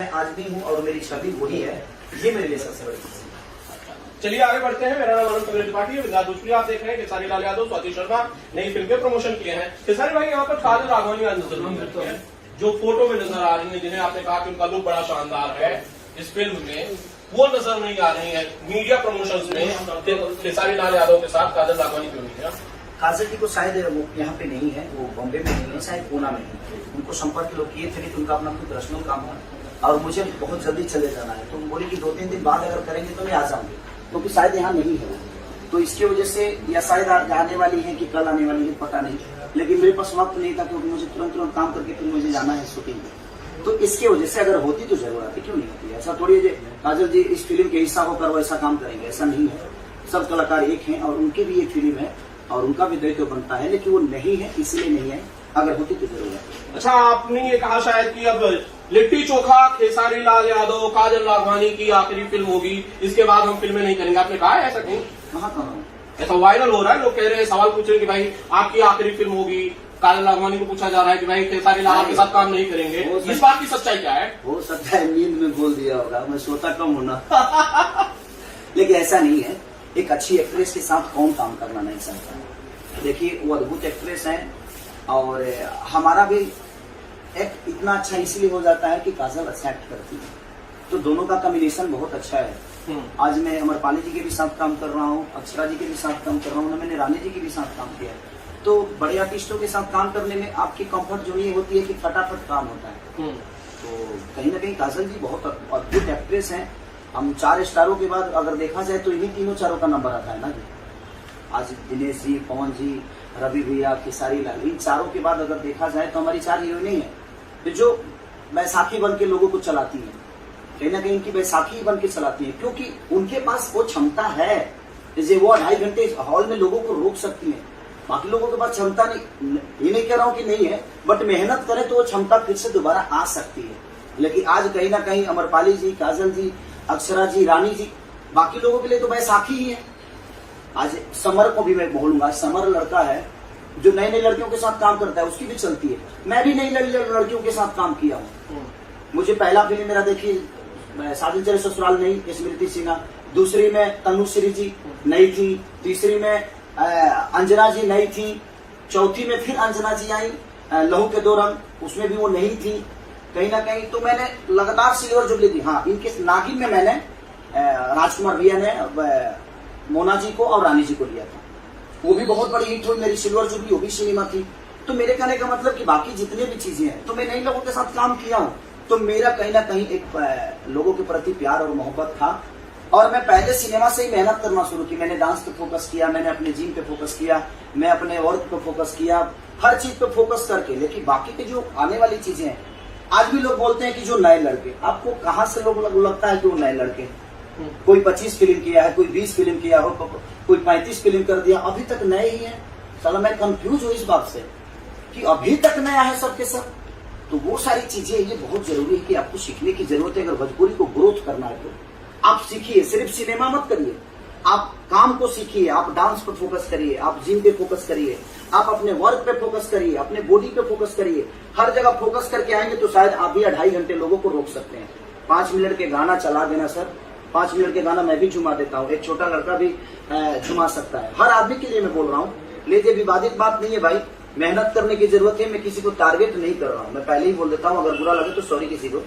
मैं आज भी हूँ और मेरी छवि वही है, ये मेरे लिए सबसे बड़ी चीज है। चलिए आगे बढ़ते हैं। मेरा नाम अनंत त्रिपाठी है। दूसरी आप देख रहे हैं खेसारी लाल यादव, स्वाति शर्मा नई फिल्म के प्रमोशन किए हैं। खेसारी भाई यहाँ पर काजल राघवानी नजर है, जो फोटो में नजर आ रही है, जिन्हें आपने कहा कि उनका लुक बड़ा शानदार है इस फिल्म में, वो नजर नहीं आ रही है मीडिया प्रमोशंस में। खेसारी लाल यादव के साथ काजल राघवानी क्यों नहीं है? काजल जी को शायद वो यहाँ पे नहीं है, वो बॉम्बे में नहीं है, शायद पूना में है। उनको संपर्क लोग किए थे कि उनका अपना कोई पर्सनल काम है और मुझे बहुत जल्दी चले जाना है, तो बोले कि 2-3 दिन बाद अगर करेंगे तो मैं आ जाऊंगी, क्योंकि शायद यहाँ नहीं है। तो इसकी वजह से या शायद आने वाली है कि कल आने वाली है, पता नहीं। लेकिन मेरे पास वक्त नहीं था, क्योंकि मुझे तुरंत काम करके फिर मुझे जाना है शूटिंग में। तो इसके वजह से अगर होती तो जरूर आती, क्यों नहीं होती। ऐसा थोड़ी है काजल जी इस फिल्म के हिस्सा होकर वो ऐसा काम करेंगे, ऐसा नहीं है। सब कलाकार एक हैं और उनके भी एक फिल्म है और उनका भी दायित्व बनता है, लेकिन वो नहीं है इसलिए नहीं है, अगर होती तो जरूर है। अच्छा, आपने ये कहा शायद कि अब लिट्टी चोखा खेसारी लाल यादव काजल राघवानी की आखिरी फिल्म होगी, इसके बाद हम फिल्में नहीं करेंगे, आपने कहा है ऐसा कहीं? कहाँ कहा? ऐसा वायरल हो रहा है, लोग कह रहे हैं, सवाल पूछ रहे हैं कि भाई आपकी आखिरी फिल्म होगी। काजल राघवानी को पूछा जा रहा है कि भाई खेसारी लाल के साथ काम नहीं करेंगे, इस बात की सच्चाई क्या है? हो सकता है नींद में बोल दिया होगा, मैं सोता कम होना। लेकिन ऐसा नहीं है। एक अच्छी एक्ट्रेस के साथ कौन काम करना नहीं चाहता। देखिए वो अद्भुत एक्ट्रेस है और हमारा भी एक्ट इतना अच्छा इसलिए हो जाता है कि काजल अच्छा एक्ट करती है, तो दोनों का कॉम्बिनेशन बहुत अच्छा है। आज मैं अमरपाली जी के भी साथ काम कर रहा हूँ, अक्षरा जी के भी साथ काम कर रहा हूँ, मैंने रानी जी के भी साथ काम किया। तो बड़े आर्टिस्टों के साथ काम करने में आपकी कंफर्ट जोन ये होती है कि फटाफट काम होता है। तो कहीं ना कहीं काजल जी बहुत अद्भुत एक्ट्रेस हैं। हम 4 स्टारों के बाद अगर देखा जाए तो इन्हीं तीनों चारों का नंबर आता है ना जी। आज दिनेश जी, पवन जी, रवि भैया, खेसारी लाल, इन चारों के बाद अगर देखा जाए तो हमारी 4 हीरोइनें हैं जो बैसाखी बन के लोगों को चलाती हैं। कहीं ना कहीं इनकी बैसाखी बन के चलाती है, क्योंकि उनके पास वो क्षमता है। जैसे वो 2.5 घंटे हॉल में लोगों को रोक सकती है, बाकी लोगों के पास क्षमता नहीं। ये नहीं कह रहा हूँ कि नहीं है, बट मेहनत करें तो वो क्षमता फिर से दोबारा आ सकती है। लेकिन आज कहीं ना कहीं अमरपाली जी, काजल जी, अक्षरा जी, रानी जी, बाकी लोगों के लिए तो बैसाखी ही है। आज समर को भी मैं बोलूंगा, समर लड़का है जो नए नए लड़कियों के साथ काम करता है, उसकी भी चलती है। मैं भी नई लड़कियों के साथ काम किया हूँ। मुझे पहला फिल्म मेरा देखिए साजन चले ससुराल नहीं, स्मृति सिन्हा। दूसरी में तनुश्री जी नई थी, तीसरी में अंजना जी नई थी, चौथी में फिर अंजना जी आई लहू के 2 रंग, उसमें भी वो नहीं थी। कहीं ना कहीं तो मैंने लगातार सिल्वर जुबली दी। हाँ, इनके नागिन में मैंने राजकुमार भैया ने मोना जी को और रानी जी को लिया था, वो भी बहुत बड़ी हिट हुई मेरी सिल्वर जुबली, वो भी सिनेमा थी। तो मेरे कहने का मतलब कि बाकी जितने भी चीजें हैं, तो मैं नई लोगों के साथ काम किया हूँ, तो मेरा कहीं ना कहीं एक लोगों के प्रति प्यार और मोहब्बत था। और मैं पहले सिनेमा से ही मेहनत करना शुरू की। मैंने डांस पे फोकस किया, मैंने अपने जिम पे फोकस किया, मैं अपने वर्क पे फोकस किया, हर चीज पे फोकस करके। लेकिन बाकी के जो आने वाली चीजें हैं, आज भी लोग बोलते हैं कि जो नए लड़के, आपको कहाँ से लोग लगता है कि वो नए लड़के? कोई 25 फिल्म किया है, कोई 20 फिल्म किया हो, कोई 35 फिल्म कर दिया, अभी तक नए ही है। चलो मैं कंफ्यूज हूँ इस बात से कि अभी तक नया है सबके सब। तो वो सारी चीजें ये बहुत जरूरी है कि आपको सीखने की जरूरत है। अगर भोजपुरी को ग्रोथ करना है तो आप सीखिए, सिर्फ सिनेमा मत करिए, आप काम को सीखिए, आप डांस पे फोकस करिए, आप जिम पे फोकस करिए, आप अपने वर्क पे फोकस करिए, अपने बॉडी पे फोकस करिए। हर जगह फोकस करके आएंगे तो शायद आप भी 2.5 घंटे लोगों को रोक सकते हैं। 5 मिनट के गाना चला देना सर, 5 मिनट के गाना मैं भी झुमा देता हूँ, एक छोटा लड़का भी झुमा सकता है। हर आदमी के लिए मैं बोल रहा हूँ, लेकिन विवादित बात नहीं है भाई, मेहनत करने की जरूरत है। मैं किसी को टारगेट नहीं कर रहा हूँ, मैं पहले ही बोल देता हूँ, अगर बुरा लगे तो सॉरी किसी को।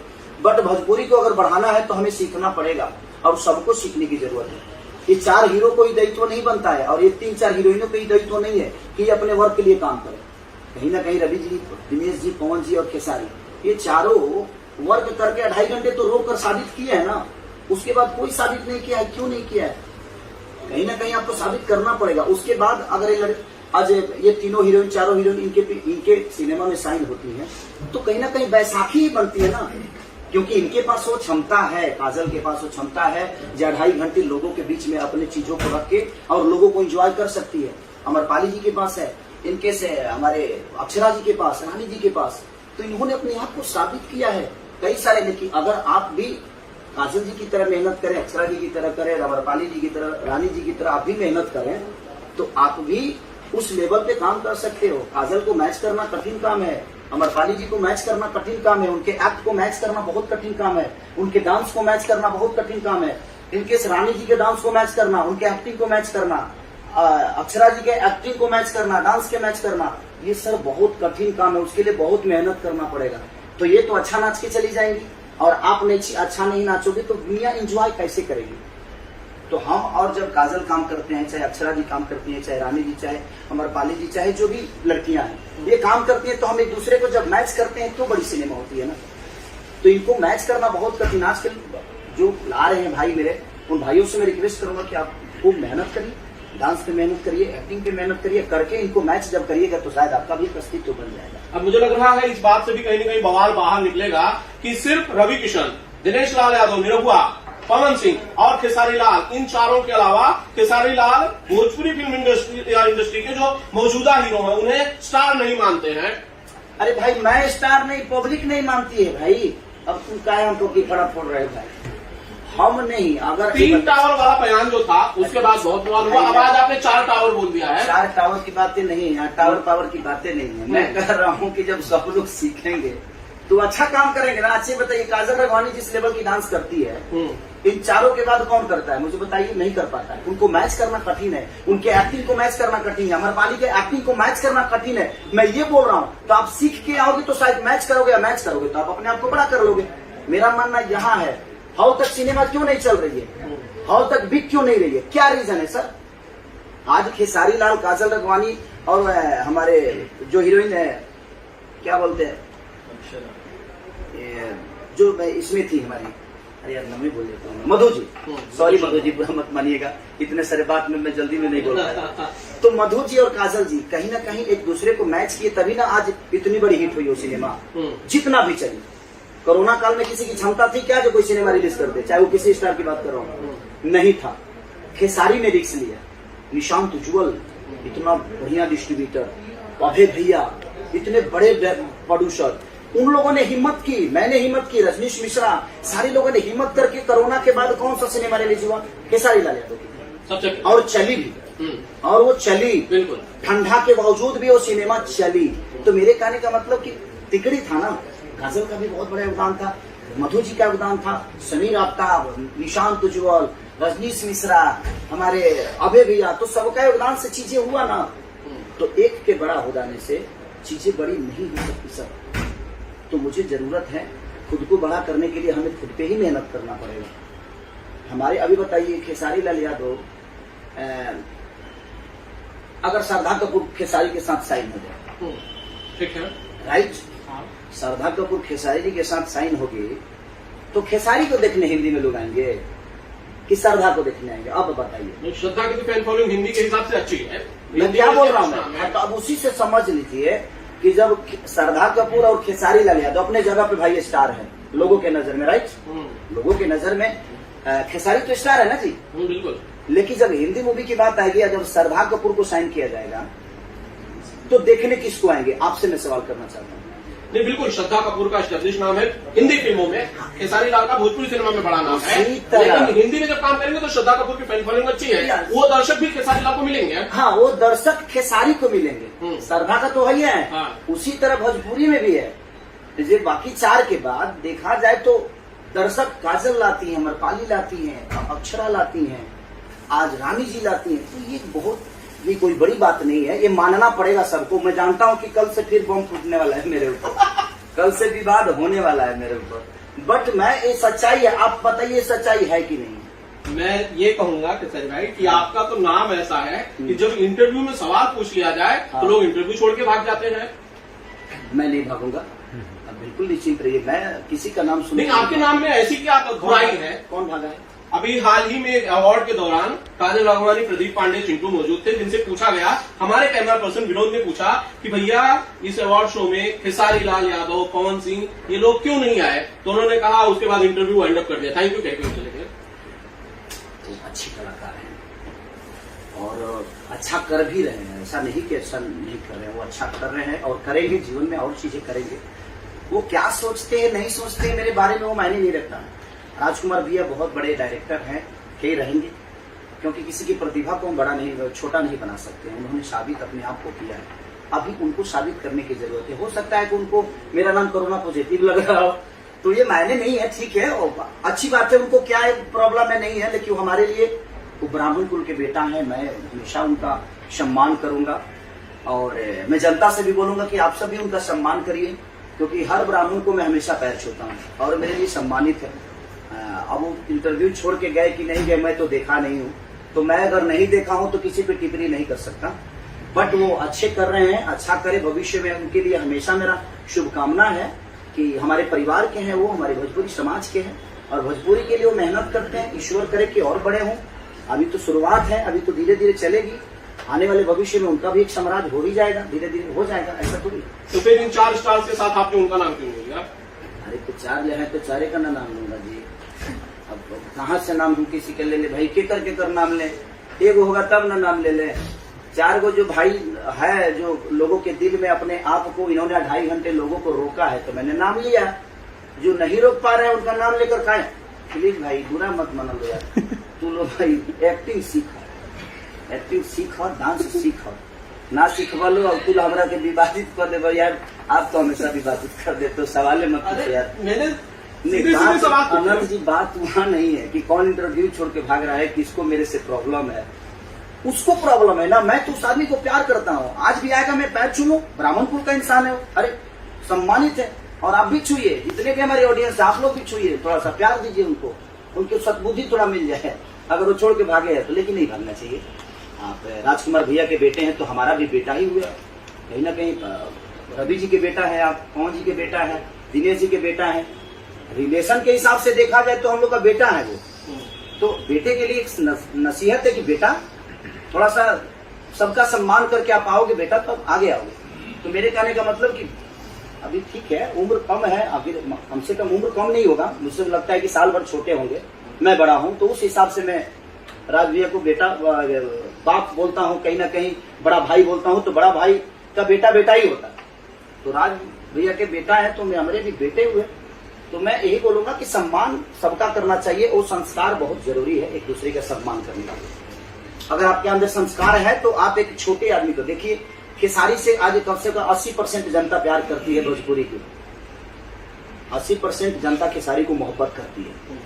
बट भोजपुरी को अगर बढ़ाना है तो हमें सीखना पड़ेगा और सबको सीखने की जरूरत है। ये 4 हीरो को ही दायित्व नहीं बनता है और ये 3-4 हीरोइनों को ही दायित्व नहीं है कि अपने वर्क के लिए काम करें। कहीं ना कहीं रवि जी, दिनेश जी, पवन जी और खेसारी, ये चारों वर्क करके 2.5 घंटे तो रोक कर साबित किए है ना। उसके बाद कोई साबित नहीं किया है, क्यों नहीं किया है? कहीं ना कहीं आपको साबित करना पड़ेगा। उसके बाद अगर आज ये तीनों हीरोइन, चारों हीरोइन इनके सिनेमा में साइन होती हैं, तो कहीं ना कहीं बैसाखी ही बनती है ना, क्योंकि इनके पास वो क्षमता है, काजल के पास वो क्षमता है जो 2.5 घंटे लोगों के बीच में अपने चीजों को रख के और लोगों को एंजॉय कर सकती है। अमरपाली जी के पास है, इनके से हमारे अक्षरा जी के पास, रानी जी के पास, तो इन्होंने अपने आप को साबित किया है कई सारे। लेकिन अगर आप भी काजल जी की तरह मेहनत करें, अक्षरा जी की तरह करें, अमरपाली जी की तरह, रानी जी की तरह आप भी मेहनत करें, तो आप भी उस लेवल पे काम कर सकते हो। काजल को मैच करना कठिन काम है, अमरपाली जी को मैच करना कठिन काम है, उनके एक्ट को मैच करना बहुत कठिन काम है, उनके डांस को मैच करना बहुत कठिन काम है, इनके रानी जी के डांस को मैच करना, उनके एक्टिंग को मैच करना, अक्षरा जी के एक्टिंग को मैच करना, डांस के मैच करना, ये सर बहुत कठिन काम है, उसके लिए बहुत मेहनत करना पड़ेगा। तो ये तो अच्छा नाच के चली जाएंगी और आप नहीं अच्छा नहीं नाचोगे तो दुनिया एंजॉय कैसे करेगी। तो हम और जब काजल काम करते हैं, चाहे अक्षरा जी काम करती हैं, चाहे रानी जी, चाहे अमरपाली जी, चाहे जो भी लड़कियां हैं ये काम करती हैं, तो हम एक दूसरे को जब मैच करते हैं तो बड़ी सिनेमा होती है ना। तो इनको मैच करना बहुत कठिन। आजकल जो ला रहे हैं भाई मेरे, उन भाइयों से मैं रिक्वेस्ट करूंगा कि आप खूब मेहनत करिए, डांस पे मेहनत करिए, एक्टिंग पे मेहनत करिए, करके इनको मैच जब करिएगा तो शायद आपका भी अस्तित्व बन जाएगा। अब मुझे लग रहा है इस बात से भी कहीं न कहीं बवाल बाहर निकलेगा कि सिर्फ रवि किशन, दिनेश लाल यादव, निरहुआ, पवन सिंह और खेसारी लाल, इन चारों के अलावा खेसारी लाल भोजपुरी फिल्म इंडस्ट्री के जो मौजूदा हीरो हैं उन्हें स्टार नहीं मानते हैं। अरे भाई मैं स्टार नहीं, पब्लिक नहीं मानती है भाई। अब तुम क्या हमको की फड़ा फोड़ रहे हो भाई, हम नहीं। अगर 3 टावर वाला बयान जो था उसके बाद बहुत बवाल हुआ, अब आज आपने 4 टावर बोल दिया है। 4 टावर की बातें नहीं है, टावर पावर की बातें नहीं है। मैं कह रहा हूँ कि जब सब लोग सीखेंगे तो अच्छा काम करेंगे ना। अच्छे बताइए, काजल राघवानी जिस लेवल की डांस करती है, इन चारों के बाद कौन करता है मुझे बताइए? नहीं कर पाता है। उनको मैच करना कठिन है, उनके एक्टिंग को मैच करना कठिन है, अमरपाली के एक्टिंग को मैच करना कठिन है। मैं ये बोल रहा हूँ, तो आप सीख के आओगे तो शायद मैच करोगे, या मैच करोगे तो आप अपने आप को बड़ा कर लोगे। मेरा मानना यहाँ है, हाउ तक सिनेमा क्यों नहीं चल रही है, हाउ तक बिक क्यों नहीं रही है, क्या रीजन है सर? आज खेसारी लाल, काजल राघवानी और हमारे जो हीरोइन है, क्या बोलते हैं, जो इसमें थी हमारी, अरे यार नाम ही बोल देता हूँ, मधु जी, सॉरी मधु जी, बुरा मत मानिएगा, इतने सारे बात में मैं जल्दी में नहीं बोल पाया। तो मधु जी और काजल जी कहीं ना कहीं एक दूसरे को मैच किए, तभी ना आज इतनी बड़ी हिट हुई वो सिनेमा। जितना भी चली, कोरोना काल में किसी की क्षमता थी क्या जो कोई सिनेमा रिलीज कर दे, चाहे वो किसी स्टार की बात कर रहा हूँ, नहीं था। खेसारी ने रिस्क लिया, निशांत उज्ज्वल इतना बढ़िया डिस्ट्रीब्यूटर, अभय भैया इतने बड़े प्रोड्यूसर, उन लोगों ने हिम्मत की, मैंने हिम्मत की, रजनीश मिश्रा, सारे लोगों ने हिम्मत करके कोरोना के बाद कौन सा सिनेमा रिलीज हुआ? खेसारी लाल यादव की, सबसे और चली भी, और वो चली बिल्कुल, ठंडा के बावजूद भी वो सिनेमा चली। तो मेरे कहने का मतलब कि तिकड़ी था ना, काजल का भी बहुत बड़ा योगदान था, मधु जी का योगदान था, समीर आफ्ताब, निशांत उज्ज्वल, रजनीश मिश्रा, हमारे अभय भैया, तो सबका योगदान से चीजें हुआ ना। तो एक के बड़ा हो जाने से चीजें बड़ी नहीं हो सकती सर। तो मुझे जरूरत है खुद को बड़ा करने के लिए, हमें खुद पे ही मेहनत करना पड़ेगा। हमारे अभी बताइए, खेसारी लाल यादव अगर श्रद्धा कपूर खेसारी के साथ साइन हो जाए, ठीक है, राइट, श्रद्धा कपूर खेसारी जी के साथ साइन होगी तो खेसारी को देखने हिंदी में लोग आएंगे कि श्रद्धा को देखने आएंगे? अब बताइए। श्रद्धा की तो फैन फॉलोइंग हिंदी के हिसाब से अच्छी है, मैं क्या बोल रहा हूँ, तो अब उसी से समझ लीजिए कि जब श्रद्धा कपूर और खेसारी लाल यादव अपने जगह पे भाई स्टार है लोगों के नजर में, राइट, लोगों के नजर में खेसारी तो स्टार है ना जी, बिल्कुल। लेकिन जब हिंदी मूवी की बात आएगी, जब श्रद्धा कपूर को साइन किया जाएगा तो देखने किसको आएंगे? आपसे मैं सवाल करना चाहता हूँ। नहीं, बिल्कुल, श्रद्धा कपूर का एस्टेब्लिश नाम है हिंदी फिल्मों में, खेसारी लाल का भोजपुरी सिनेमा में बड़ा नाम है, लेकिन हिंदी में जब काम करेंगे तो श्रद्धा कपूर की फैन फॉलोइंग अच्छी है, वो दर्शक भी खेसारी लाल को मिलेंगे। हाँ, वो दर्शक खेसारी को मिलेंगे, श्रद्धा का तो है ही है। हाँ। उसी तरह भोजपुरी में भी है। ये बाकी 4 के बाद देखा जाए तो दर्शक काजल लाती है, अमरपाली लाती है, अक्षरा लाती है, आज रानी जी लाती है। तो ये बहुत ये कोई बड़ी बात नहीं है, ये मानना पड़ेगा सबको। मैं जानता हूँ कि कल से फिर बम फूटने वाला है मेरे ऊपर, कल से विवाद होने वाला है मेरे ऊपर, बट मैं ये सच्चाई है, आप बताइए सच्चाई है कि नहीं? मैं ये कहूंगा खेसारी भाई कि आपका तो नाम ऐसा है कि जब इंटरव्यू में सवाल पूछ लिया जाए तो लोग इंटरव्यू छोड़ के भाग जाते हैं। मैं नहीं भागूंगा, अब बिल्कुल निश्चिंत रहिए, मैं किसी का नाम सुन नहीं, आपके नाम में ऐसी क्या बुराई है? कौन भागा है? अभी हाल ही में एक अवार्ड के दौरान काजल राघवानी, प्रदीप पांडे, चिंटू मौजूद थे, जिनसे पूछा गया, हमारे कैमरा पर्सन विनोद ने पूछा कि भैया इस अवार्ड शो में खेसारी लाल यादव, पवन सिंह ये लोग क्यों नहीं आए? तो उन्होंने कहा, उसके बाद इंटरव्यू वाइंड अप कर दिया, थैंक यू कहकर चले गए। अच्छी कलाकार हैं और अच्छा कर भी रहे हैं, ऐसा नहीं कि अच्छा नहीं कर रहे हैं, वो अच्छा कर रहे हैं और करेंगे, जीवन में और चीजें करेंगे। वो क्या सोचते हैं नहीं सोचते मेरे बारे में वो मायने नहीं रखता। राजकुमार भैया बहुत बड़े डायरेक्टर हैं, के रहेंगे, क्योंकि किसी की प्रतिभा को हम बड़ा नहीं छोटा नहीं बना सकते हैं। उन्होंने साबित अपने आप को किया है अभी उनको साबित करने की जरूरत है। हो सकता है कि उनको मेरा नाम कोरोना पॉजिटिव लग रहा हो, तो ये मायने नहीं है, ठीक है, और अच्छी बात है, उनको क्या प्रॉब्लम है नहीं है, लेकिन वो हमारे लिए वो ब्राह्मण कुल के बेटा है। मैं हमेशा उनका सम्मान करूंगा और मैं जनता से भी बोलूंगा कि आप सब भी उनका सम्मान करिए, क्योंकि हर ब्राह्मण को मैं हमेशा पैर छूता हूँ और मेरे लिए सम्मानित है। अब वो इंटरव्यू छोड़ के गए कि नहीं गए मैं तो देखा नहीं हूँ, तो मैं अगर नहीं देखा हूँ तो किसी पे टिप्पणी नहीं कर सकता, बट वो अच्छे कर रहे हैं, अच्छा करे भविष्य में, उनके लिए हमेशा मेरा शुभकामना है कि हमारे परिवार के हैं वो, हमारे भोजपुरी समाज के हैं और भोजपुरी के लिए वो मेहनत करते हैं। ईश्वर करे कि और बड़े हों, अभी तो शुरुआत है, अभी तो धीरे धीरे चलेगी, आने वाले भविष्य में उनका भी एक साम्राज्य हो ही जाएगा, धीरे धीरे हो जाएगा, ऐसा थोड़ी। तो फिर इन 4 स्टार्स के साथ आपने उनका नाम क्यों लिया? अरे तो 4 ले हैं तो 4 का ना नाम लूंगा जी। अब कहाँ से नाम हम किसी के ले भाई, के कर नाम ले, एक होगा तब ना नाम ले। 4 गो जो भाई है, जो लोगों के दिल में अपने आप को इन्होंने 2.5 घंटे लोगों को रोका है, तो मैंने नाम लिया। जो नहीं रोक पा रहे हैं उनका नाम लेकर खाए। प्लीज भाई बुरा मत माना लो यार, तू लोग भाई एक्टिंग सीखो, डांस सीखो, ना सीखवा लो और तू हमरा के विवादित कर दे यार। आप तो हमेशा विवादित कर दे, तो सवाल मत पूछो यार। मैंने अनंत जी बात वहाँ नहीं है कि कौन इंटरव्यू छोड़ के भाग रहा है, किसको मेरे से प्रॉब्लम है, उसको प्रॉब्लम है ना। मैं तो उस आदमी को प्यार करता हूँ, आज भी आएगा मैं पैर छू, ब्राह्मण कुल का इंसान है, अरे सम्मानित है। और आप भी छूइए, जितने भी हमारे ऑडियंस है आप लोग भी छूइए, थोड़ा सा प्यार दीजिए उनको, उनकी सद्बुद्धि थोड़ा मिल जाए। अगर वो छोड़ के भागे है तो, लेकिन नहीं भागना चाहिए। आप राजकुमार भैया के बेटे हैं तो हमारा भी बेटा ही हुआ, कहीं ना कहीं रवि जी के बेटा है, आप पवन जी के बेटा है, दिनेश जी के बेटा है। रिलेशन के हिसाब से देखा जाए तो हम लोग का बेटा है वो। तो बेटे के लिए एक नसीहत है कि बेटा थोड़ा सा सबका सम्मान करके आप आओगे बेटा, तब आगे आओगे। तो मेरे कहने का मतलब कि अभी ठीक है, उम्र कम है, अभी हमसे कम उम्र कम नहीं होगा, मुझसे लगता है कि साल भर छोटे होंगे, मैं बड़ा हूं, तो उस हिसाब से मैं राज भैया को बेटा बाप बोलता हूं, कहीं ना कहीं बड़ा भाई बोलता हूं, तो बड़ा भाई का बेटा बेटा ही होता है। तो राज भैया के बेटा है तो हमारे भी बेटे हुए, तो मैं यही बोलूंगा कि सम्मान सबका करना चाहिए, और संस्कार बहुत जरूरी है, एक दूसरे का सम्मान करने का। अगर आपके अंदर संस्कार है तो आप एक छोटे आदमी को देखिए, खेसारी से आज कम से कम 80% जनता प्यार करती है भोजपुरी की, 80% जनता खेसारी को मोहब्बत करती है।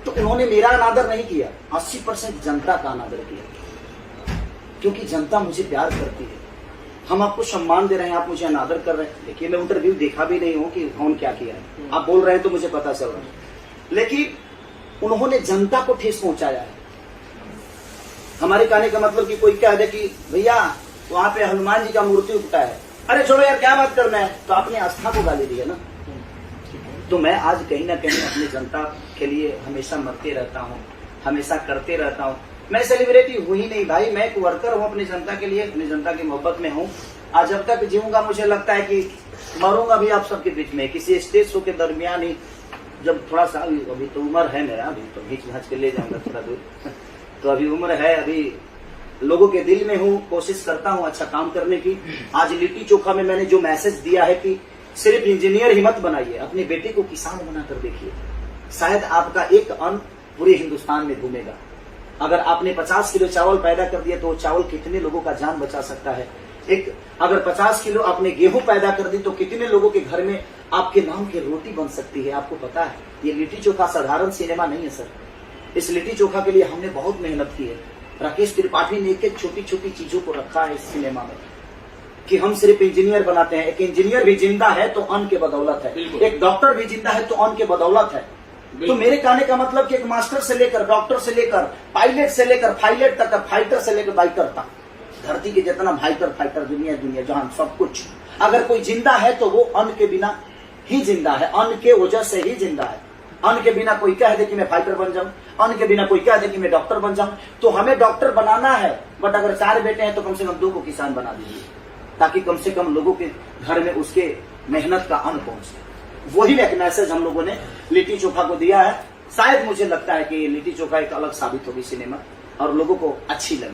तो उन्होंने मेरा अनादर नहीं किया, 80% जनता का अनादर किया, क्योंकि जनता मुझे प्यार करती है। हम आपको सम्मान दे रहे हैं, आप मुझे अनादर कर रहे हैं। देखिए मैं इंटरव्यू देखा भी नहीं हूं कि कौन क्या किया है, आप बोल रहे हैं तो मुझे पता चल रहा है, लेकिन उन्होंने जनता को ठेस पहुंचाया है। हमारे कहने का मतलब कि कोई कह दे कि भैया वहां पे हनुमान जी का मूर्ति उगता है, अरे छोड़ो यार क्या बात करना है, तो आपने आस्था को गाली दी है ना। तो मैं आज कहीं ना कहीं अपनी जनता के लिए हमेशा मरते रहता हूँ, हमेशा करते रहता हूँ। मैं सेलिब्रिटी हूँ ही नहीं भाई, मैं एक वर्कर हूँ अपनी जनता के लिए, अपनी जनता की मोहब्बत में हूँ। आज जब तक जीऊंगा मुझे लगता है कि मरूंगा भी आप सबके बीच में, किसी स्टेज शो के दरमियान ही, जब थोड़ा सा अभी तो उम्र है मेरा, अभी तो घींच घाच के ले जाऊंगा थोड़ा दूर तो अभी उम्र है, अभी लोगों के दिल में हूँ, कोशिश करता हूँ अच्छा काम करने की। आज लिट्टी चोखा में मैंने जो मैसेज दिया है कि सिर्फ इंजीनियर ही मत बनाइए, अपने बेटे को किसान बनाकर देखिए, शायद आपका एक अन्न पूरे हिंदुस्तान में घूमेगा। अगर आपने 50 किलो चावल पैदा कर दिया तो चावल कितने लोगों का जान बचा सकता है। एक अगर 50 किलो आपने गेहूं पैदा कर दी तो कितने लोगों के घर में आपके नाम की रोटी बन सकती है। आपको पता है ये लिट्टी चोखा साधारण सिनेमा नहीं है सर, इस लिट्टी चोखा के लिए हमने बहुत मेहनत की है। राकेश त्रिपाठी ने एक छोटी छोटी चीजों को रखा है इस सिनेमा में कि हम सिर्फ इंजीनियर बनाते हैं। एक इंजीनियर भी जिंदा है तो अन्न के बदौलत है, एक डॉक्टर भी जिंदा है तो अन्न के बदौलत है। तो मेरे कहने का मतलब कि एक मास्टर से लेकर, डॉक्टर से लेकर, पायलट से लेकर फाइलेट तक, फाइटर से लेकर बाइकर तक, धरती के जितना फाइटर दुनिया जहां सब कुछ, अगर कोई जिंदा है तो वो अन्न के बिना ही जिंदा है, अन्न के वजह से ही जिंदा है। अन्न के बिना कोई कह दे कि मैं फाइटर बन जाऊं, अन्न के बिना कोई कह दे कि मैं डॉक्टर बन जाऊं, तो हमें डॉक्टर बनाना है। बट अगर 4 बेटे हैं तो कम से कम 2 को किसान बना दीजिए, ताकि कम से कम लोगों के घर में उसके मेहनत का अन्न पहुंचे। वही एक मैसेज हम लोगों ने लिट्टी चोखा को दिया है। शायद मुझे लगता है कि लिट्टी चोखा एक अलग साबित होगी सिनेमा और लोगों को अच्छी लगे।